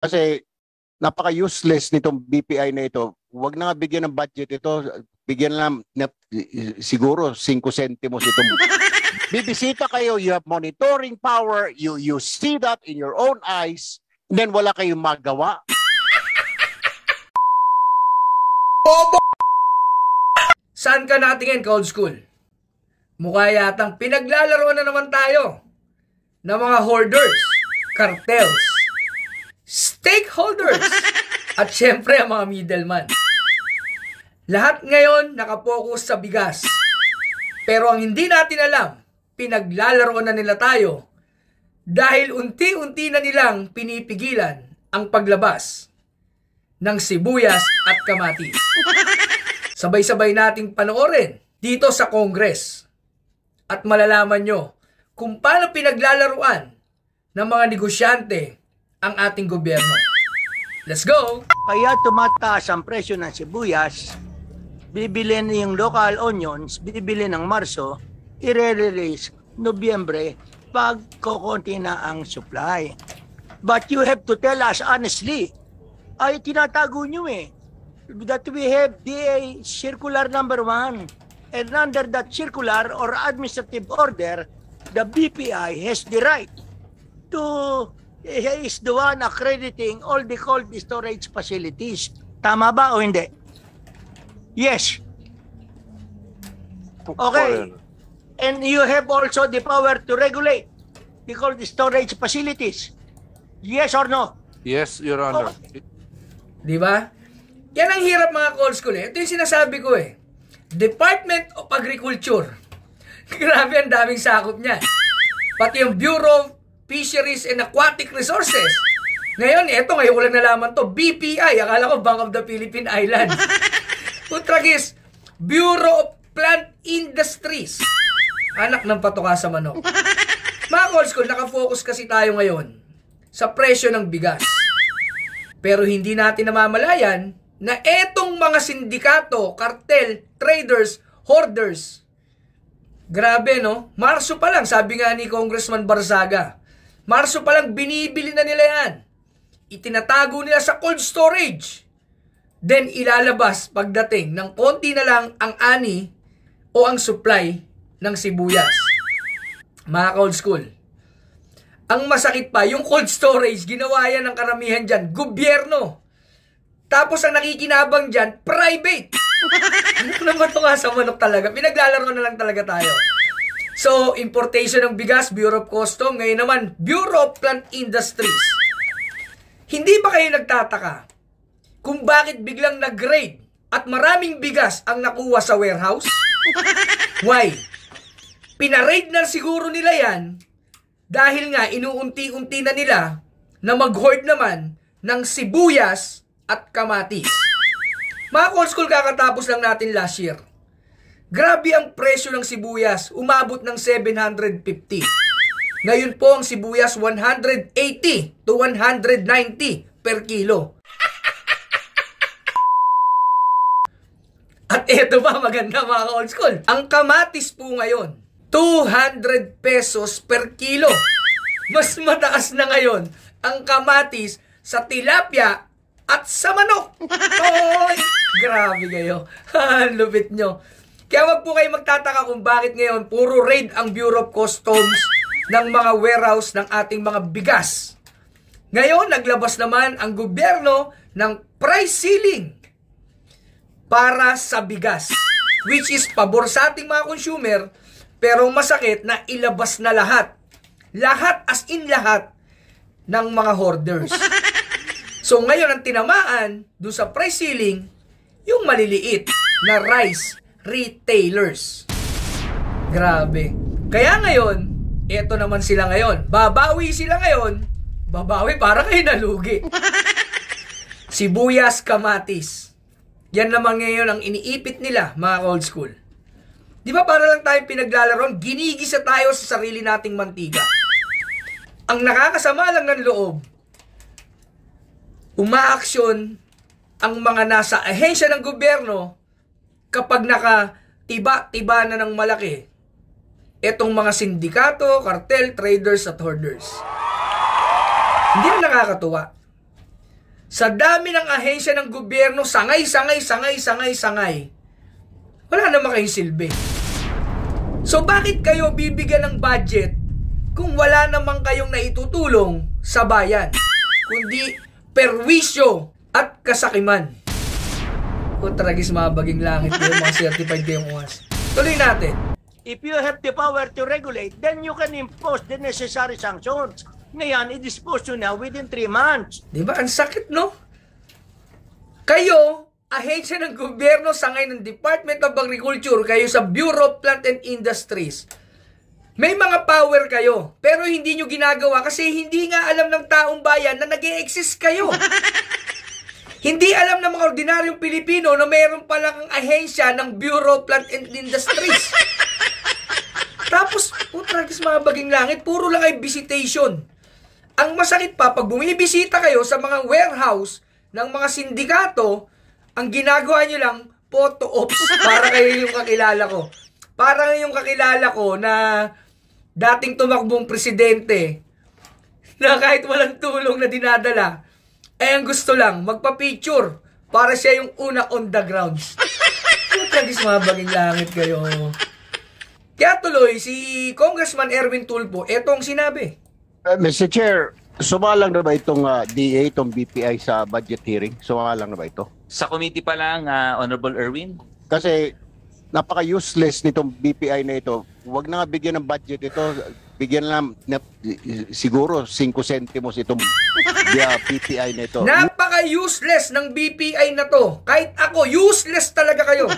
Kasi napaka-useless nitong BPI na ito. Huwag na nga bigyan ng budget ito. Bigyan lang siguro 5 centimos itong. Bibisita kayo, you have monitoring power, you see that in your own eyes, and then wala kayong magawa. Saan ka natingin, ka old school? Mukha yatang pinaglalaro na naman tayo ng mga hoarders, cartels, stakeholders, at syempre ang mga middleman. Lahat ngayon nakapokus sa bigas. Pero ang hindi natin alam, pinaglalaro na nila tayo dahil unti-unti na nilang pinipigilan ang paglabas ng sibuyas at kamatis. Sabay-sabay nating panoorin dito sa Congress at malalaman nyo kung paano pinaglalaruan ng mga negosyante ang ating gobyerno. Let's go! Kaya tumataas ang presyo ng sibuyas, bibili yung local onions, bibili ng Marso, i-release Nobyembre pag kukunti na ang supply. But you have to tell us honestly, ay tinatago nyo that we have DA Circular number 1. And under that circular or administrative order, the BPI has the right to, is the one accrediting all the cold storage facilities. Tama ba o hindi? Yes. Okay. And you have also the power to regulate the cold storage facilities. Yes or no? Yes, Your Honor. Di ba? Yan ang hirap mga ka-old school Ito yung sinasabi ko Department of Agriculture. Grabe, ang daming sakop niyan. Pati yung Bureau of Fisheries and Aquatic Resources. Ngayon, ngayon ko lang nalaman to, BPI. Akala ko Bank of the Philippine Islands. Putragis, Bureau of Plant Industries. Anak ng patuka sa manok. Mga ka-old school, nakafocus kasi tayo ngayon sa presyo ng bigas. Pero hindi natin namamalayan na etong mga sindikato, kartel, traders, hoarders, grabe no? Marso pa lang, sabi nga ni Congressman Barzaga, Marso pa lang binibili na nila yan. Itinatago nila sa cold storage. Then ilalabas pagdating ng konti na lang ang ani o ang supply ng sibuyas. Mga ka-old school, ang masakit pa, yung cold storage, ginawa yan ng karamihan dyan, gobyerno. Tapos ang nakikinabang dyan, private. Ano naman ito nga sa manok talaga? Pinaglalaro na lang talaga tayo. So, importation ng bigas, Bureau of Customs. Ngayon naman, Bureau of Plant Industries. Hindi ba kayo nagtataka kung bakit biglang nag-grade at maraming bigas ang nakuha sa warehouse? Why? Pinaraid na siguro nila yan dahil nga inuunti-unti na nila na mag-hoard naman ng sibuyas at kamatis. Mga ka-old school, kakatapos lang natin last year. Grabe ang presyo ng sibuyas, umabot ng 750. Ngayon po ang sibuyas 180 to 190 per kilo. At eto pa maganda mga ka-old school. Ang kamatis po ngayon, 200 pesos per kilo. Mas mataas na ngayon ang kamatis sa tilapia at sa manok. Oy, grabe kayo. Lupit nyo. Kaya wag po kayo magtataka kung bakit ngayon puro raid ang Bureau of Customs ng mga warehouse ng ating mga bigas. Ngayon, naglabas naman ang gobyerno ng price ceiling para sa bigas, which is pabor sa ating mga consumer, pero masakit na ilabas na lahat. Lahat as in lahat ng mga hoarders. So ngayon ang tinamaan doon sa price ceiling, yung maliliit na rice retailers. Grabe. Kaya ngayon, eto naman sila ngayon. Babawi sila ngayon. Babawi para kayo nalugi. Sibuyas, kamatis. Yan naman ngayon ang iniipit nila, mga old school. Di ba para lang tayo pinaglalaroan, ginigisa tayo sa sarili nating mantiga. Ang nakakasama lang ng loob, umaaksyon ang mga nasa ahensya ng gobyerno kapag nakatiba-tiba na ng malaki etong mga sindikato, kartel, traders at hoarders. Hindi na nakakatuwa. Sa dami ng ahensya ng gobyerno, sangay, wala naman kayong silbi. So bakit kayo bibigyan ng budget kung wala naman kayong naitutulong sa bayan, kundi perwisyo at kasakiman? Kung tragis mabaging langit yung mga certified kayong uwas. Tuloy natin. If you have the power to regulate, then you can impose the necessary sanctions. Ngayon, i-dispose nyo na within 3 months. Di ba? Ang sakit, no? Kayo, ahensya ng gobyerno, sangay ng Department of Agriculture, kayo sa Bureau of Plant and Industries. May mga power kayo, pero hindi nyo ginagawa kasi hindi nga alam ng taong bayan na nag-e-exist kayo. Hindi alam ng mga ordinaryong Pilipino na mayroon palang ahensya ng Bureau of Plant and Industries. Tapos, tragis mga baging langit, puro lang ay visitation. Ang masakit pa, pag bumibisita kayo sa mga warehouse ng mga sindikato, ang ginagawa nyo lang, photo ops, para kayo yung kakilala ko. Para yung kakilala ko na dating tumakbong presidente, na kahit walang tulong na dinadala, ang gusto lang, magpa-picture, para siya yung una on the grounds. Tragis mga baging langit kayo. Kaya tuloy, si Congressman Erwin Tulfo, etong sinabi. Mr. Chair, sumalang na ba itong DA, itong BPI sa budget hearing? Sumalang na ba ito? Sa committee pa lang, Honorable Erwin? Kasi napaka-useless nitong BPI na ito. Huwag na nga bigyan ng budget ito. Bigyan lang siguro 5 centimos itong BPI na ito. Napaka-useless ng BPI na to. Kahit ako, useless talaga kayo.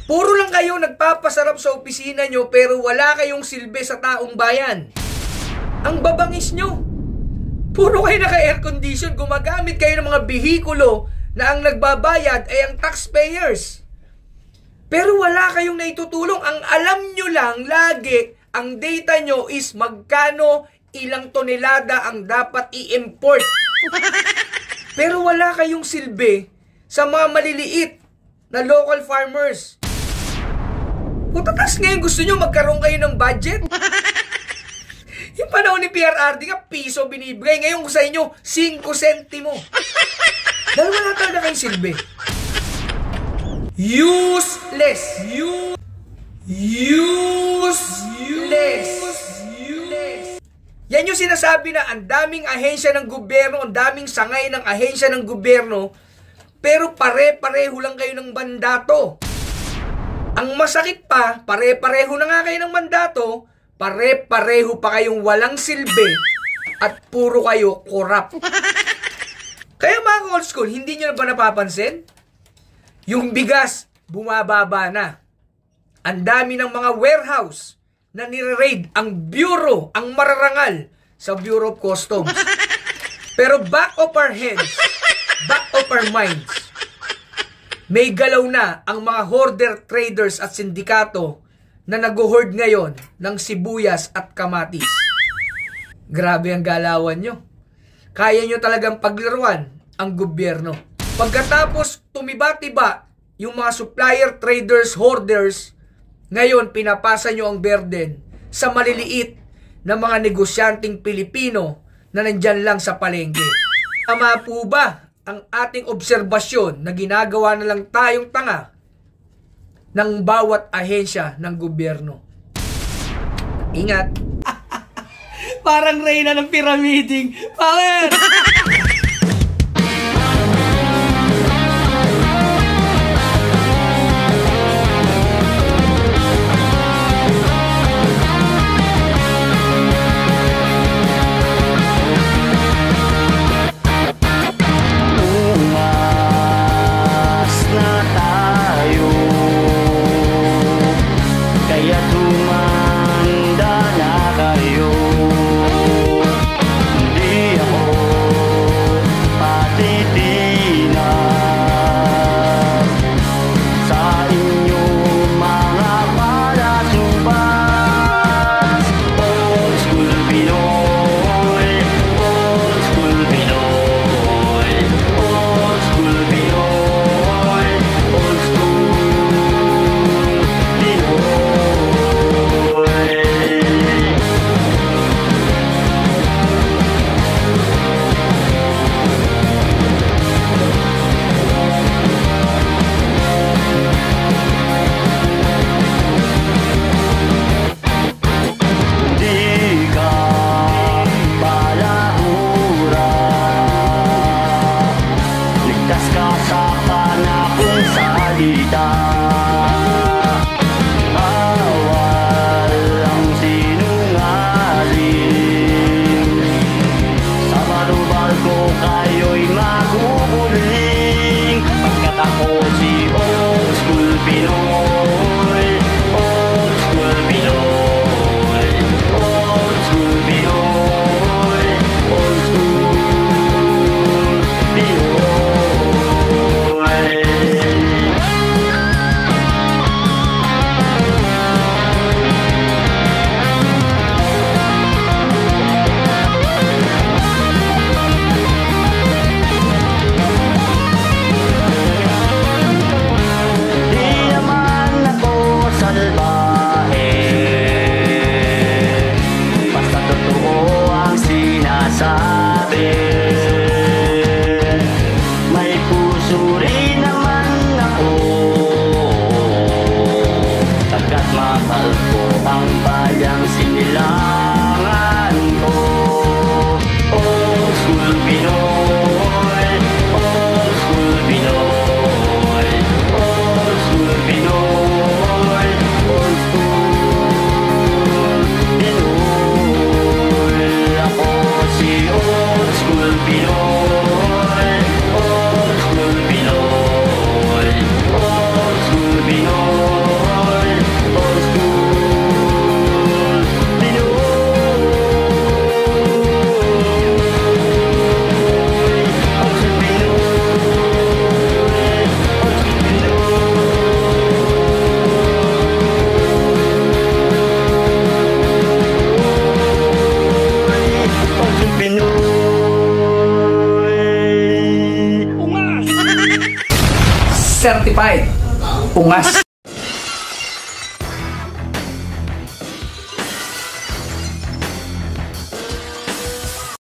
Puro lang kayo nagpapasarap sa opisina nyo pero wala kayong silbi sa taong bayan. Ang babangis nyo. Puro kayo naka-air condition, gumagamit kayo ng mga bihikulo na ang nagbabayad ay ang taxpayers. Pero wala kayong naitutulong. Ang alam nyo lang lagi, ang data nyo is magkano ilang tonelada ang dapat i-import. Pero wala kayong silbi sa mga maliliit na local farmers. Tatas ngayon gusto nyo magkaroon kayo ng budget? Yung panahon ni PRRD nga, piso binibigay. Ngayon ko sa inyo, 5 sentimo. Dahil wala talaga kayong silbi. Useless. Useless. Yan yung sinasabi na ang daming ahensya ng gobyerno, ang daming sangay ng ahensya ng gobyerno, pero pare-pareho lang kayo ng mandato. Ang masakit pa, pare-pareho na nga kayo ng mandato, pare-pareho pa kayong walang silbi at puro kayo corrupt. Kaya mga old school, hindi nyo na ba napapansin? Yung bigas, bumababa na. Ang dami ng mga warehouse na nire-raid ang bureau, ang mararangal sa Bureau of Customs. Pero back of our heads, back of our minds, may galaw na ang mga hoarder traders at sindikato na nag-hoard ngayon ng sibuyas at kamatis. Grabe ang galawan nyo. Kaya nyo talagang paglaruan ang gobyerno. Pagkatapos tumiba-tiba yung mga supplier, traders, hoarders, ngayon pinapasa nyo ang burden sa maliliit na mga negosyanteng Pilipino na nandyan lang sa palengke. Tama po ba ang ating obserbasyon na ginagawa na lang tayong tanga ng bawat ahensya ng gobyerno? Ingat. Parang reyna ng pyramiding. Power! kita. Bawal ang sinungaling. Sa barko kayo'y maguguling. Pagkat ako si Old School Pinoy. Old School Pinoy. Old School Pinoy. Old School Pinoy. Di naman ako salbahe, basta totoo ang sinasabi. May puso rin naman ako, pagkat mahal ko ang bayang sinilangan ko. Old School Pinoy, Old School Pinoy, Old School Pinoy, Old School Pinoy. Ako si Old School Pinoy, Old School Pinoy, Old School Pinoy, Old School Certified. Ungas.